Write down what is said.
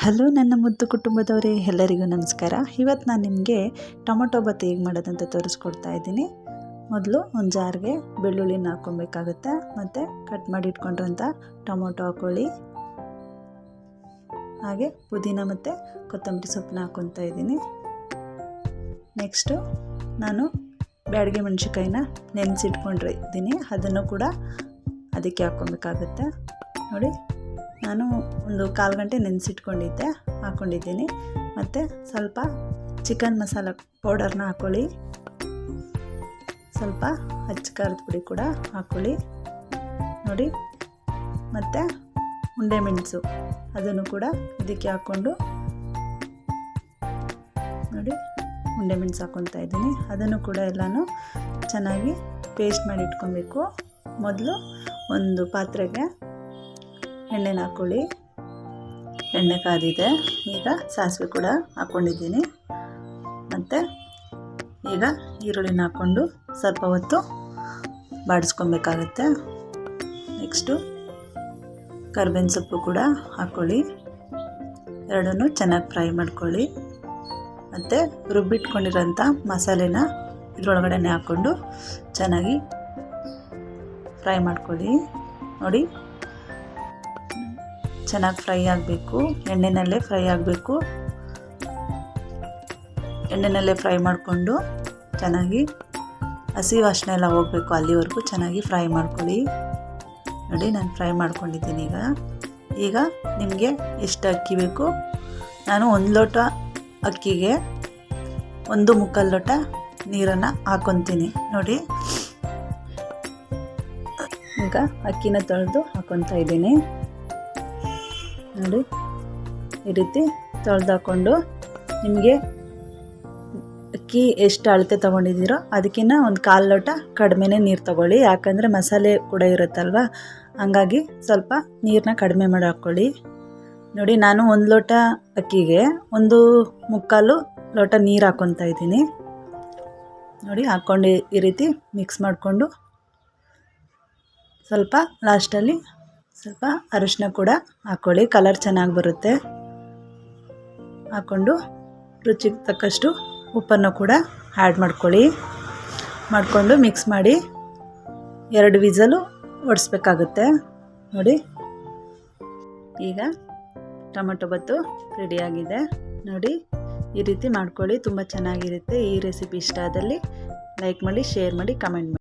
Hello ನನ್ನ ಮುದ್ದು ಕುಟುಂಬದವರೇ, ಎಲ್ಲರಿಗೂ ನಮಸ್ಕಾರ. ಇವತ್ತು ನಾನು ನಿಮಗೆ ಟೊಮೊಟೊ ಬಾತ್ ಹೇಗೆ ಮಾಡೋದಂತ ತೋರಿಸ್ಕೊಡ್ತಾ ಇದ್ದೀನಿ. ಮೊದಲು ಒಂದು ಜಾರ್ಗೆ ಬೆಳ್ಳುಳ್ಳಿನ ಹಾಕ್ಕೊಬೇಕಾಗುತ್ತೆ. ಮತ್ತು ಕಟ್ ಮಾಡಿ ಇಟ್ಕೊಂಡಿರೋಂಥ ಟೊಮೊಟೊ ಹಾಕ್ಕೊಳ್ಳಿ. ಹಾಗೆ ಪುದೀನ ಮತ್ತು ಕೊತ್ತಂಬರಿ ಸೊಪ್ಪನ್ನ ಹಾಕ್ಕೊತಾ ಇದ್ದೀನಿ. ನೆಕ್ಸ್ಟು ನಾನು ಬ್ಯಾಡಗೆ ಮೆಣಸಿನ್ಕಾಯಿನ ನೆನೆಸಿಟ್ಕೊಂಡಿದ್ದೀನಿ, ಅದನ್ನು ಕೂಡ ಅದಕ್ಕೆ ಹಾಕ್ಕೊಬೇಕಾಗುತ್ತೆ. ನೋಡಿ, ನಾನು ಒಂದು 1/4 ಗಂಟೆ ಹಾಕ್ಕೊಂಡಿದ್ದೀನಿ. ಮತ್ತು ಸ್ವಲ್ಪ ಚಿಕನ್ ಮಸಾಲ ಪೌಡರ್ನ ಹಾಕ್ಕೊಳ್ಳಿ. ಸ್ವಲ್ಪ ಅಚ್ಚ ಖಾರದ ಪುಡಿ ಕೂಡ ಹಾಕ್ಕೊಳ್ಳಿ. ನೋಡಿ, ಮತ್ತು ಉಂಡೆ ಮೆಣಸು ಅದನ್ನು ಕೂಡ ಇದಕ್ಕೆ ಹಾಕ್ಕೊಂಡು, ನೋಡಿ ಉಂಡೆ ಮೆಣಸು ಹಾಕ್ಕೊತಾ ಇದ್ದೀನಿ. ಅದನ್ನು ಕೂಡ ಎಲ್ಲನೂ ಚೆನ್ನಾಗಿ ಪೇಸ್ಟ್ ಮಾಡಿ ಇಟ್ಕೊಬೇಕು. ಮೊದಲು ಒಂದು ಪಾತ್ರೆಗೆ ಎಣ್ಣೆನ ಹಾಕ್ಕೊಳ್ಳಿ. ಎಣ್ಣೆ ಕಾದಿದೆ. ಈಗ ಸಾಸಿವೆ ಕೂಡ ಹಾಕ್ಕೊಂಡಿದ್ದೀನಿ. ಮತ್ತು ಈಗ ಈರುಳ್ಳಿನ ಹಾಕ್ಕೊಂಡು ಸ್ವಲ್ಪ ಹೊತ್ತು ಬಾಡಿಸ್ಕೊಬೇಕಾಗತ್ತೆ. ನೆಕ್ಸ್ಟು ಕರಿಬೇವಿನ ಸೊಪ್ಪು ಕೂಡ ಹಾಕ್ಕೊಳ್ಳಿ. ಎರಡನ್ನೂ ಚೆನ್ನಾಗಿ ಫ್ರೈ ಮಾಡ್ಕೊಳ್ಳಿ. ಮತ್ತು ರುಬ್ಬಿಟ್ಕೊಂಡಿರೋಂಥ ಮಸಾಲೆನ ಇದರೊಳಗಡೆ ಹಾಕ್ಕೊಂಡು ಚೆನ್ನಾಗಿ ಫ್ರೈ ಮಾಡ್ಕೊಳ್ಳಿ. ನೋಡಿ, ಚೆನ್ನಾಗಿ ಫ್ರೈ ಆಗಬೇಕು. ಎಣ್ಣೆನಲ್ಲೇ ಫ್ರೈ ಆಗಬೇಕು. ಎಣ್ಣೆನಲ್ಲೇ ಫ್ರೈ ಮಾಡಿಕೊಂಡು ಚೆನ್ನಾಗಿ ಹಸಿ ವಾಸನೆ ಎಲ್ಲ ಹೋಗಬೇಕು, ಅಲ್ಲಿವರೆಗೂ ಚೆನ್ನಾಗಿ ಫ್ರೈ ಮಾಡ್ಕೊಳ್ಳಿ. ನೋಡಿ, ನಾನು ಫ್ರೈ ಮಾಡ್ಕೊಂಡಿದ್ದೀನಿ. ಈಗ ನಿಮಗೆ ಎಷ್ಟು ಅಕ್ಕಿ ಬೇಕು, ನಾನು 1 ಲೋಟ ಅಕ್ಕಿಗೆ 1 ಲೋಟ ನೀರನ್ನು ಹಾಕ್ಕೊತೀನಿ. ನೋಡಿ, ಈಗ ಅಕ್ಕಿನ ತೊಳೆದು ಹಾಕ್ಕೊತಾ ಇದ್ದೀನಿ. ನೋಡಿ, ಈ ರೀತಿ ತೊಳೆದು ಹಾಕ್ಕೊಂಡು ನಿಮಗೆ ಅಕ್ಕಿ ಎಷ್ಟು ಅಳತೆ ತೊಗೊಂಡಿದ್ದೀರೋ ಅದಕ್ಕಿಂತ 1/4 ಲೋಟ ಕಡಿಮೆನೇ ನೀರು ತೊಗೊಳ್ಳಿ. ಯಾಕಂದರೆ ಮಸಾಲೆ ಕೂಡ ಇರುತ್ತಲ್ವ, ಹಂಗಾಗಿ ಸ್ವಲ್ಪ ನೀರನ್ನ ಕಡಿಮೆ ಮಾಡಿ ಹಾಕ್ಕೊಳ್ಳಿ. ನೋಡಿ, ನಾನು 1 ಲೋಟ ಅಕ್ಕಿಗೆ 1/4 ಲೋಟ ನೀರು ಹಾಕ್ಕೊತಾ ಇದ್ದೀನಿ. ನೋಡಿ, ಹಾಕ್ಕೊಂಡು ಈ ರೀತಿ ಮಿಕ್ಸ್ ಮಾಡಿಕೊಂಡು ಸ್ವಲ್ಪ ಲಾಸ್ಟಲ್ಲಿ ಸ್ವಲ್ಪ ಅರಿಶಿನ ಕೂಡ ಹಾಕ್ಕೊಳ್ಳಿ, ಕಲರ್ ಚೆನ್ನಾಗಿ ಬರುತ್ತೆ. ಹಾಕ್ಕೊಂಡು ರುಚಿಗೆ ತಕ್ಕಷ್ಟು ಉಪ್ಪನ್ನು ಕೂಡ ಆ್ಯಡ್ ಮಾಡಿಕೊಂಡು ಮಿಕ್ಸ್ ಮಾಡಿ 2 ವಿಸಲು ಹೊಡಿಸ್ಬೇಕಾಗುತ್ತೆ. ನೋಡಿ, ಈಗ ಟೊಮೊಟೊ ಬಾತು ರೆಡಿಯಾಗಿದೆ. ನೋಡಿ, ಈ ರೀತಿ ಮಾಡ್ಕೊಳ್ಳಿ, ತುಂಬ ಚೆನ್ನಾಗಿರುತ್ತೆ. ಈ ರೆಸಿಪಿ ಇಷ್ಟ ಆದಲ್ಲಿ ಲೈಕ್ ಮಾಡಿ, ಶೇರ್ ಮಾಡಿ, ಕಮೆಂಟ್ ಮಾಡಿ.